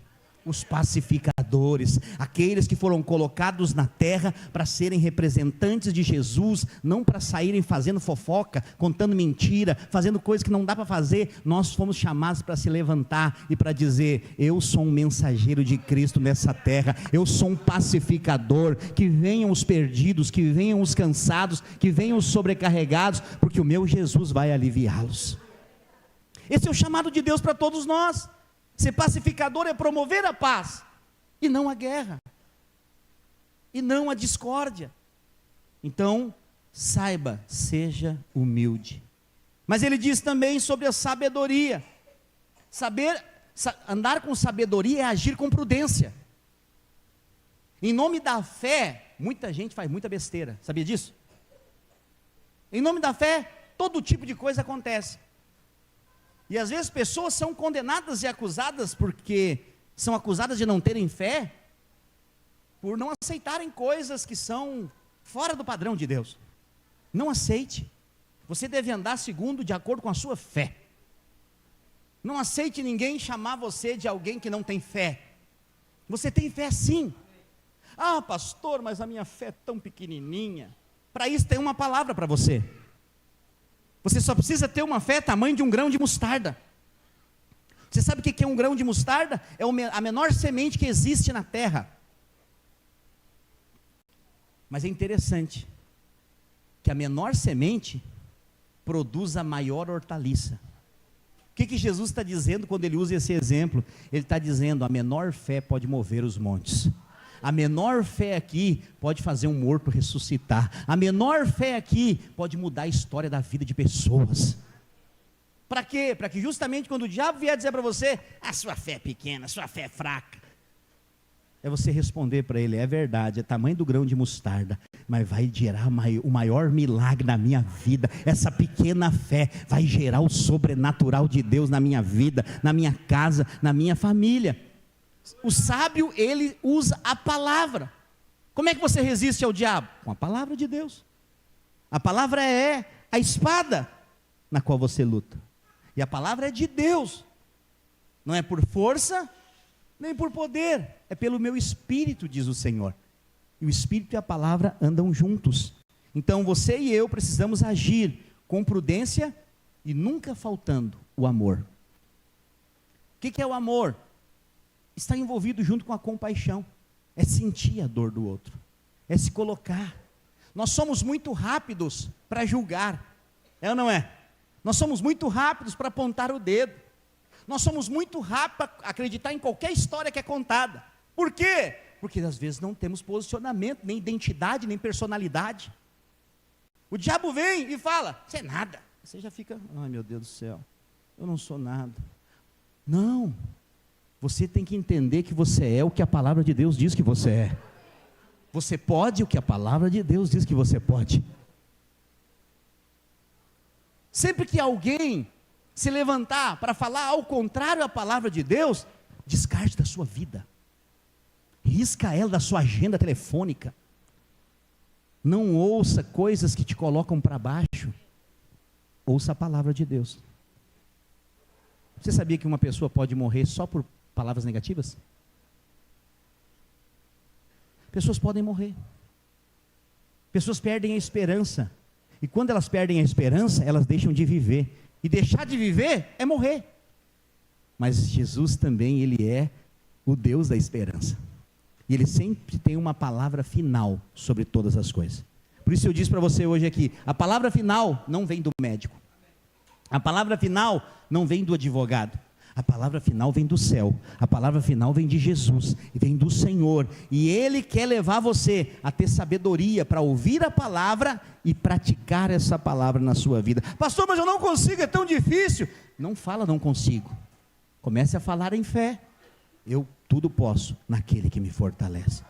os pacificadores, aqueles que foram colocados na terra para serem representantes de Jesus, não para saírem fazendo fofoca, contando mentira, fazendo coisas que não dá para fazer. Nós fomos chamados para se levantar e para dizer: eu sou um mensageiro de Cristo nessa terra, eu sou um pacificador. Que venham os perdidos, que venham os cansados, que venham os sobrecarregados, porque o meu Jesus vai aliviá-los. Esse é o chamado de Deus para todos nós. Ser pacificador é promover a paz, e não a guerra, e não a discórdia. Então, saiba, seja humilde. Mas ele diz também sobre a sabedoria. Andar com sabedoria é agir com prudência. Em nome da fé, muita gente faz muita besteira, sabia disso? Em nome da fé, todo tipo de coisa acontece. E às vezes pessoas são condenadas e acusadas porque são acusadas de não terem fé, por não aceitarem coisas que são fora do padrão de Deus. Não aceite. Você deve andar de acordo com a sua fé. Não aceite ninguém chamar você de alguém que não tem fé. Você tem fé sim. Ah, pastor, mas a minha fé é tão pequenininha. Para isso tem uma palavra para você. Você só precisa ter uma fé tamanho de um grão de mostarda. Você sabe o que é um grão de mostarda? É a menor semente que existe na terra. Mas é interessante que a menor semente produz a maior hortaliça. O que Jesus está dizendo quando ele usa esse exemplo? Ele está dizendo, a menor fé pode mover os montes. A menor fé aqui pode fazer um morto ressuscitar. A menor fé aqui pode mudar a história da vida de pessoas. Para quê? Para que justamente quando o diabo vier dizer para você, a sua fé é pequena, a sua fé é fraca, é você responder para ele, é verdade, é tamanho do grão de mostarda, mas vai gerar o maior milagre na minha vida. Essa pequena fé vai gerar o sobrenatural de Deus na minha vida, na minha casa, na minha família. O sábio, ele usa a palavra. Como é que você resiste ao diabo? Com a palavra de Deus. A palavra é a espada na qual você luta. E a palavra é de Deus. Não é por força, nem por poder. É pelo meu espírito, diz o Senhor. E o espírito e a palavra andam juntos. Então você e eu precisamos agir com prudência e nunca faltando o amor. O que é o amor? Está envolvido junto com a compaixão, é sentir a dor do outro, é se colocar. Nós somos muito rápidos para julgar, é ou não é? Nós somos muito rápidos para apontar o dedo, nós somos muito rápidos para acreditar em qualquer história que é contada. Por quê? Porque às vezes não temos posicionamento, nem identidade, nem personalidade. O diabo vem e fala, você é nada, você já fica, ai meu Deus do céu, eu não sou nada. Não. Você tem que entender que você é o que a palavra de Deus diz que você é. Você pode o que a palavra de Deus diz que você pode. Sempre que alguém se levantar para falar ao contrário à palavra de Deus, descarte da sua vida. Risca ela da sua agenda telefônica. Não ouça coisas que te colocam para baixo. Ouça a palavra de Deus. Você sabia que uma pessoa pode morrer só por palavras negativas? Pessoas podem morrer. Pessoas perdem a esperança. E quando elas perdem a esperança, elas deixam de viver. E deixar de viver é morrer. Mas Jesus também, ele é o Deus da esperança. E ele sempre tem uma palavra final sobre todas as coisas. Por isso eu disse para você hoje aqui, a palavra final não vem do médico. A palavra final não vem do advogado. A palavra final vem do céu, a palavra final vem de Jesus, e vem do Senhor, e Ele quer levar você a ter sabedoria para ouvir a palavra e praticar essa palavra na sua vida. Pastor, mas eu não consigo, é tão difícil. Não fala não consigo, comece a falar em fé. Eu tudo posso naquele que me fortalece.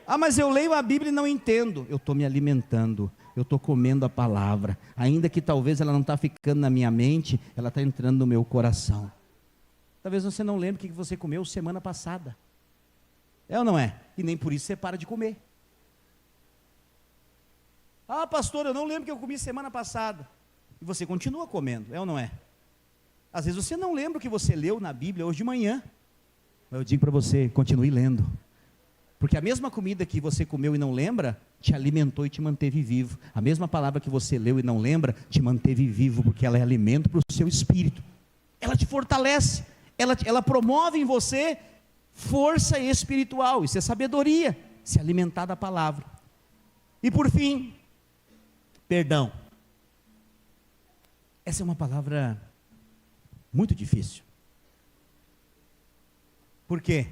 Ah, mas eu leio a Bíblia e não entendo. Eu estou me alimentando, eu estou comendo a palavra, ainda que talvez ela não está ficando na minha mente, ela está entrando no meu coração. Talvez você não lembre o que você comeu semana passada. É ou não é? E nem por isso você para de comer. Ah, pastor, eu não lembro o que eu comi semana passada. E você continua comendo, é ou não é? Às vezes você não lembra o que você leu na Bíblia hoje de manhã. Mas eu digo para você, continue lendo. Porque a mesma comida que você comeu e não lembra, te alimentou e te manteve vivo. A mesma palavra que você leu e não lembra, te manteve vivo, porque ela é alimento para o seu espírito. Ela te fortalece. Ela promove em você força espiritual, isso é sabedoria, se alimentar da palavra. E por fim, perdão. Essa é uma palavra muito difícil. Por quê?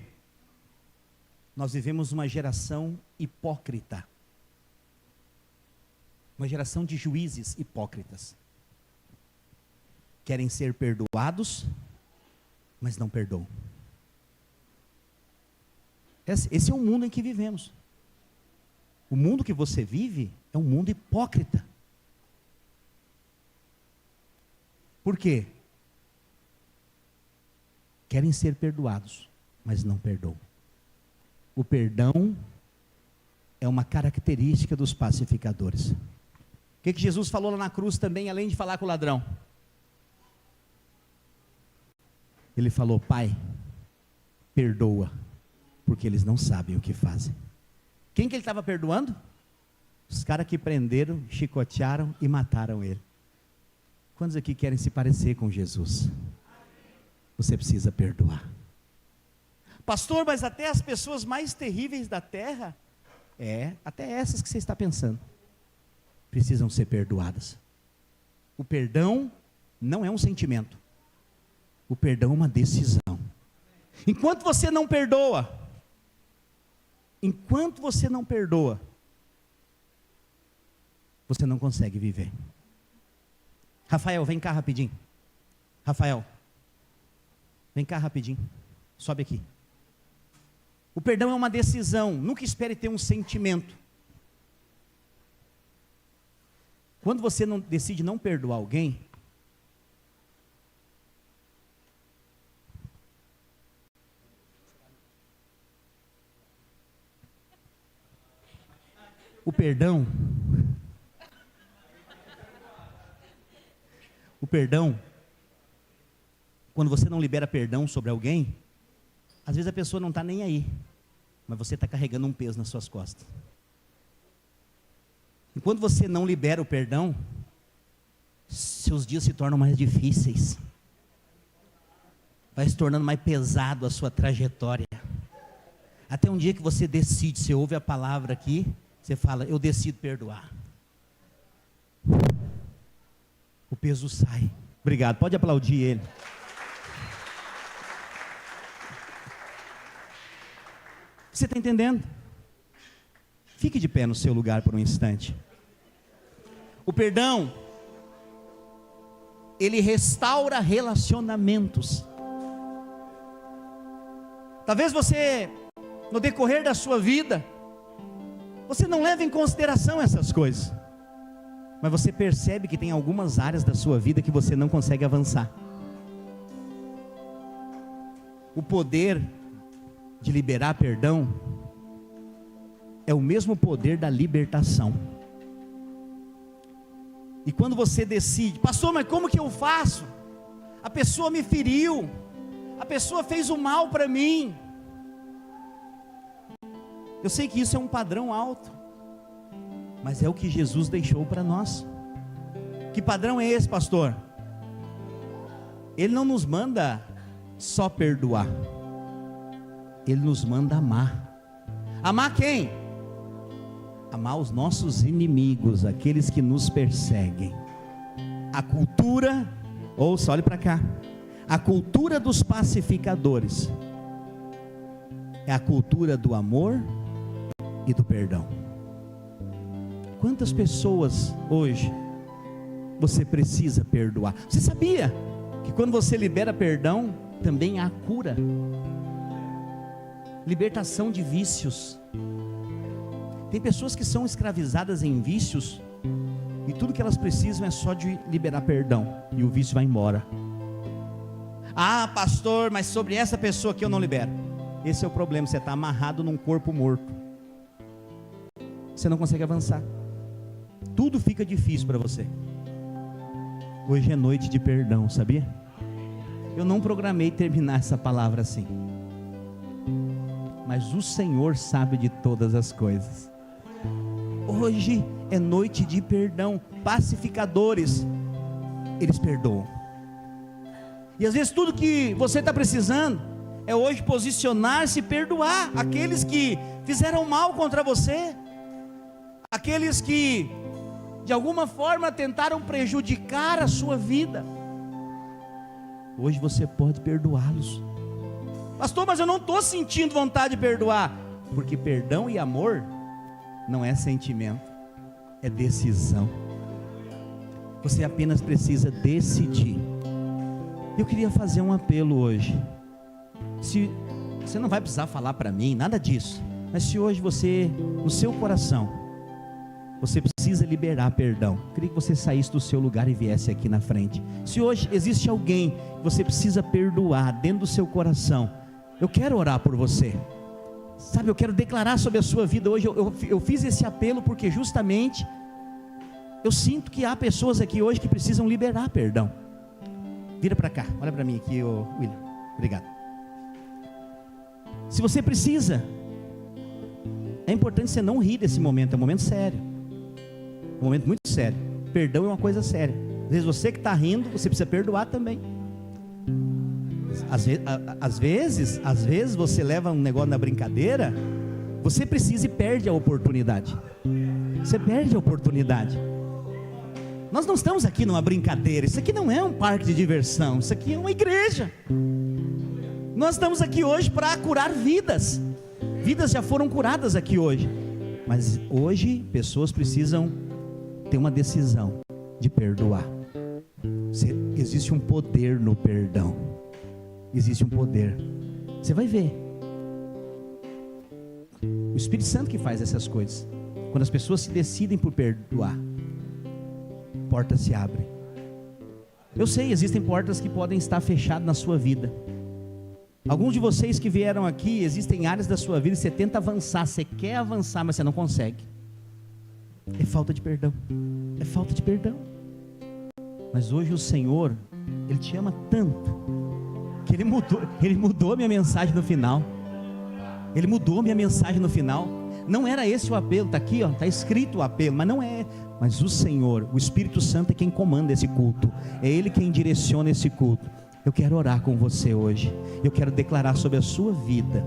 Nós vivemos uma geração hipócrita. Uma geração de juízes hipócritas. Querem ser perdoados, mas não perdoam. Esse é o mundo em que vivemos. O mundo que você vive é um mundo hipócrita. Por quê? Querem ser perdoados, mas não perdoam. O perdão é uma característica dos pacificadores. O que Jesus falou lá na cruz também, além de falar com o ladrão? Ele falou: Pai, perdoa, porque eles não sabem o que fazem. Quem que ele estava perdoando? Os caras que prenderam, chicotearam e mataram ele. Quantos aqui querem se parecer com Jesus? Você precisa perdoar. Pastor, mas até as pessoas mais terríveis da terra, até essas que você está pensando, precisam ser perdoadas. O perdão não é um sentimento. O perdão é uma decisão. Enquanto você não perdoa, você não consegue viver. Rafael, vem cá rapidinho. Rafael, vem cá rapidinho. Sobe aqui. O perdão é uma decisão. Nunca espere ter um sentimento. Quando você decide não perdoar alguém, o perdão, quando você não libera perdão sobre alguém, às vezes a pessoa não está nem aí, mas você está carregando um peso nas suas costas. E quando você não libera o perdão, seus dias se tornam mais difíceis, vai se tornando mais pesado a sua trajetória, até um dia que você decide, você ouve a palavra aqui, você fala: eu decido perdoar. O peso sai. Obrigado, pode aplaudir ele. Você está entendendo? Fique de pé no seu lugar por um instante. O perdão, ele restaura relacionamentos. Talvez você, no decorrer da sua vida, você não leva em consideração essas coisas, mas você percebe que tem algumas áreas da sua vida que você não consegue avançar. O poder de liberar perdão é o mesmo poder da libertação. E quando você decide: pastor, mas como que eu faço? A pessoa me feriu, a pessoa fez o mal para mim. Eu sei que isso é um padrão alto, mas é o que Jesus deixou para nós. Que padrão é esse, pastor? Ele não nos manda só perdoar, Ele nos manda amar. Amar quem? Amar os nossos inimigos, aqueles que nos perseguem. A cultura, ouça, olhe para cá, a cultura dos pacificadores é a cultura do amor e do perdão. Quantas pessoas hoje você precisa perdoar? Você sabia que quando você libera perdão, também há cura, libertação de vícios? Tem pessoas que são escravizadas em vícios e tudo que elas precisam é só de liberar perdão e o vício vai embora. Ah, pastor, mas sobre essa pessoa que eu não libero. Esse é o problema, você está amarrado num corpo morto. Você não consegue avançar. Tudo fica difícil para você. Hoje é noite de perdão, sabia? Eu não programei terminar essa palavra assim, mas o Senhor sabe de todas as coisas. Hoje é noite de perdão. Pacificadores, eles perdoam. E às vezes tudo que você está precisando é hoje posicionar-se e perdoar aqueles que fizeram mal contra você, aqueles que de alguma forma tentaram prejudicar a sua vida. Hoje você pode perdoá-los. Pastor, mas eu não estou sentindo vontade de perdoar. Porque perdão e amor não é sentimento, é decisão. Você apenas precisa decidir. Eu queria fazer um apelo hoje. Se você não vai precisar falar para mim, nada disso. Mas se hoje você, no seu coração, você precisa liberar perdão, eu queria que você saísse do seu lugar e viesse aqui na frente. Se hoje existe alguém que você precisa perdoar dentro do seu coração, eu quero orar por você. Sabe, eu quero declarar sobre a sua vida hoje. Eu fiz esse apelo porque justamente eu sinto que há pessoas aqui hoje que precisam liberar perdão. Vira para cá, olha para mim aqui, William. Obrigado. Se você precisa, é importante você não rir desse momento. É um momento sério, um momento muito sério. Perdão é uma coisa séria. Às vezes você que está rindo, você precisa perdoar também. Às vezes você leva um negócio na brincadeira, você precisa e perde a oportunidade. Você perde a oportunidade. Nós não estamos aqui numa brincadeira. Isso aqui não é um parque de diversão. Isso aqui é uma igreja. Nós estamos aqui hoje para curar vidas. Vidas já foram curadas aqui hoje. Mas hoje pessoas precisam ter uma decisão de perdoar. Existe um poder no perdão. Existe um poder. Você vai ver. O Espírito Santo que faz essas coisas. Quando as pessoas se decidem por perdoar, portas se abrem. Eu sei, existem portas que podem estar fechadas na sua vida. Alguns de vocês que vieram aqui, existem áreas da sua vida que você tenta avançar, você quer avançar, mas você não consegue. É falta de perdão. É falta de perdão. Mas hoje o Senhor, Ele te ama tanto, que Ele mudou a minha mensagem no final. Ele mudou a minha mensagem no final. Não era esse o apelo, está aqui, está escrito o apelo, mas não é. Mas o Senhor, o Espírito Santo é quem comanda esse culto. É Ele quem direciona esse culto. Eu quero orar com você hoje. Eu quero declarar sobre a sua vida.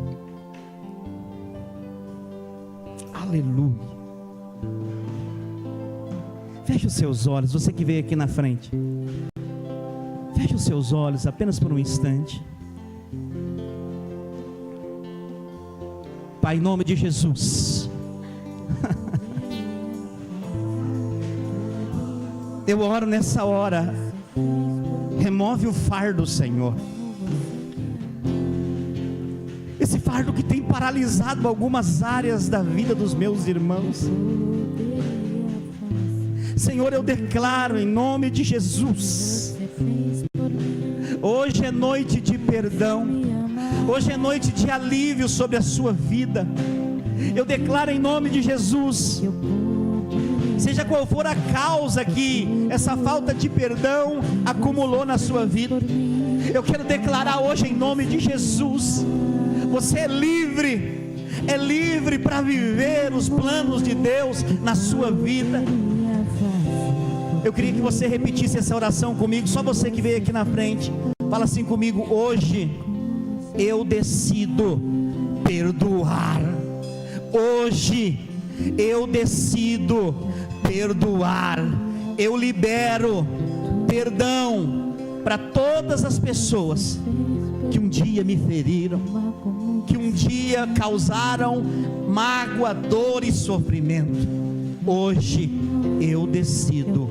Aleluia. Feche os seus olhos, você que veio aqui na frente. Feche os seus olhos apenas por um instante. Pai, em nome de Jesus. Eu oro nessa hora. Remove o fardo, Senhor. Esse fardo que tem paralisado algumas áreas da vida dos meus irmãos. Senhor, eu declaro em nome de Jesus. Hoje é noite de perdão. Hoje é noite de alívio sobre a sua vida. Eu declaro em nome de Jesus. Seja qual for a causa que essa falta de perdão acumulou na sua vida, eu quero declarar hoje em nome de Jesus. Você é livre para viver os planos de Deus na sua vida. Eu queria que você repetisse essa oração comigo, só você que veio aqui na frente. Fala assim comigo: hoje eu decido perdoar. Hoje eu decido perdoar. Eu libero perdão para todas as pessoas que um dia me feriram, que um dia causaram mágoa, dor e sofrimento. Hoje eu decido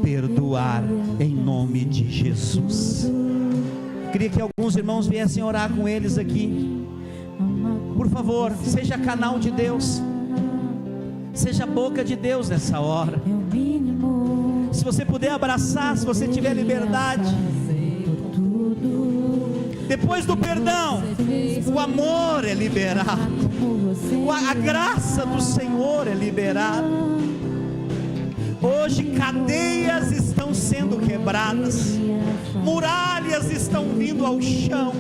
perdoar em nome de Jesus. Queria que alguns irmãos viessem orar com eles aqui. Por favor, seja canal de Deus, seja a boca de Deus nessa hora. Se você puder abraçar, se você tiver liberdade. Depois do perdão, o amor é liberado, a graça do Senhor é liberada. Hoje cadeias estão sendo quebradas, muralhas estão vindo ao chão,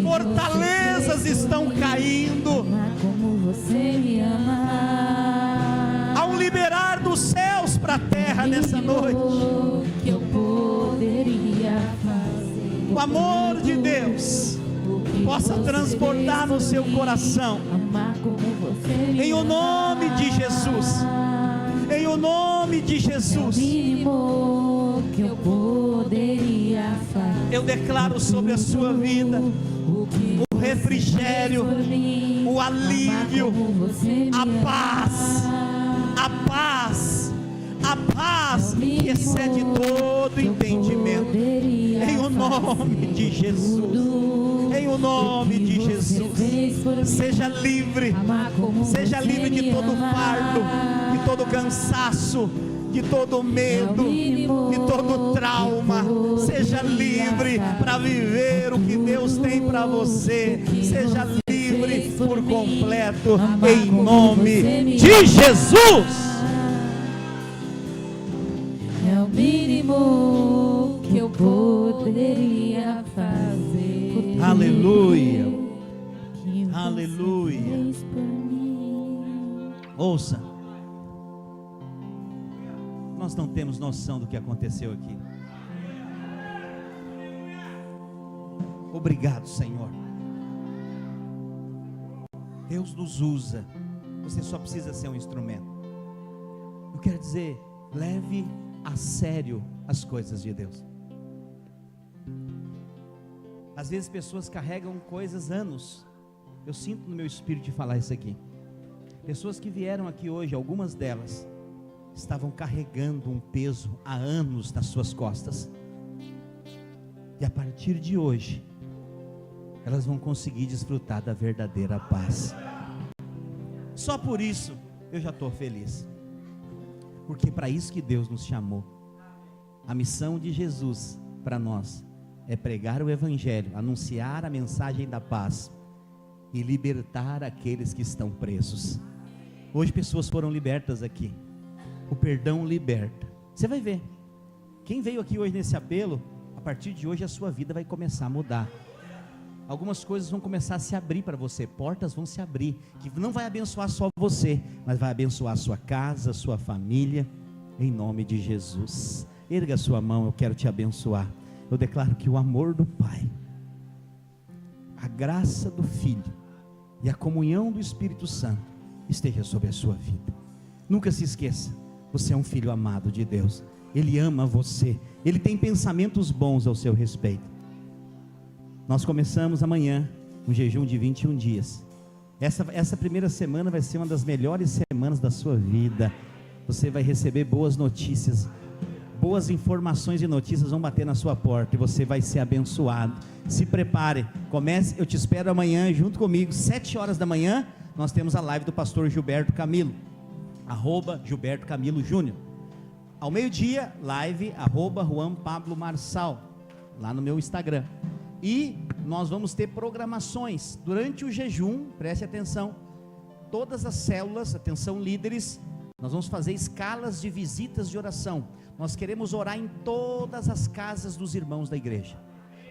fortalezas estão caindo. Há um liberar dos céus para a terra nessa noite. O amor de Deus possa transbordar no seu coração, em o nome de Jesus. Em o nome de Jesus, eu declaro sobre a sua vida o refrigério, o alívio, a paz que excede todo entendimento. Em o nome de Jesus, em o nome de Jesus, seja livre de todo fardo, de todo cansaço, de todo medo, de todo trauma. Seja livre para viver o que Deus tem para você. Seja livre por completo, em nome de Jesus. É o mínimo que eu poderia fazer. Aleluia. Aleluia. Ouça. Nós não temos noção do que aconteceu aqui. Obrigado, Senhor. Deus nos usa. Você só precisa ser um instrumento. Eu quero dizer, leve a sério as coisas de Deus. Às vezes pessoas carregam coisas anos. Eu sinto no meu espírito de falar isso aqui. Pessoas que vieram aqui hoje, algumas delas estavam carregando um peso há anos nas suas costas. E a partir de hoje, elas vão conseguir desfrutar da verdadeira paz. Só por isso eu já estou feliz. Porque é para isso que Deus nos chamou. A missão de Jesus para nós é pregar o Evangelho, anunciar a mensagem da paz e libertar aqueles que estão presos. Hoje pessoas foram libertas aqui. O perdão liberta. Você vai ver. Quem veio aqui hoje nesse apelo, a partir de hoje a sua vida vai começar a mudar. Algumas coisas vão começar a se abrir para você. Portas vão se abrir. Que não vai abençoar só você, mas vai abençoar a sua casa, a sua família. Em nome de Jesus. Erga a sua mão, eu quero te abençoar. Eu declaro que o amor do Pai, a graça do Filho e a comunhão do Espírito Santo esteja sobre a sua vida. Nunca se esqueça. Você é um filho amado de Deus. Ele ama você. Ele tem pensamentos bons ao seu respeito. Nós começamos amanhã um jejum de 21 dias. Essa primeira semana vai ser uma das melhores semanas da sua vida. Você vai receber boas notícias. Boas informações e notícias vão bater na sua porta. E você vai ser abençoado. Se prepare. Comece, eu te espero amanhã junto comigo. 7 horas da manhã, nós temos a live do pastor Gilberto Camilo. @Gilberto Camilo Júnior. Ao meio-dia, live @Juan Pablo Marçal, lá no meu Instagram. E nós vamos ter programações durante o jejum, preste atenção. Todas as células, atenção líderes, nós vamos fazer escalas de visitas de oração. Nós queremos orar em todas as casas dos irmãos da igreja.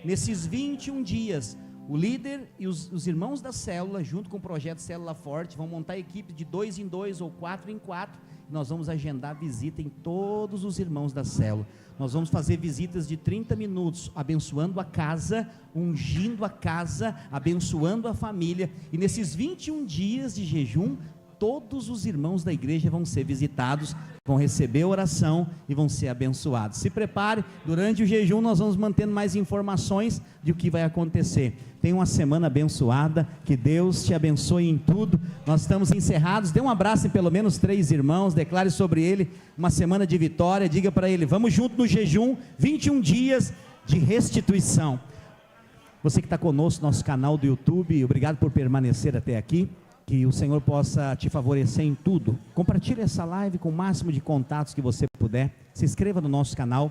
Nesses 21 dias, o líder e os irmãos da célula, junto com o projeto Célula Forte, vão montar a equipe de 2 em 2 ou 4 em 4. Nós vamos agendar visita em todos os irmãos da célula. Nós vamos fazer visitas de 30 minutos, abençoando a casa, ungindo a casa, abençoando a família. E nesses 21 dias de jejum, todos os irmãos da igreja vão ser visitados, vão receber oração e vão ser abençoados. Se prepare, durante o jejum nós vamos mantendo mais informações de o que vai acontecer. Tenha uma semana abençoada, que Deus te abençoe em tudo. Nós estamos encerrados. Dê um abraço em pelo menos 3 irmãos, declare sobre ele uma semana de vitória. Diga para ele, vamos junto no jejum, 21 dias de restituição. Você que está conosco no nosso canal do YouTube, obrigado por permanecer até aqui. Que o Senhor possa te favorecer em tudo. Compartilhe essa live com o máximo de contatos que você puder. Se inscreva no nosso canal.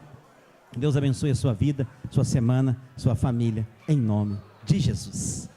Deus abençoe a sua vida, sua semana, sua família, em nome de Jesus.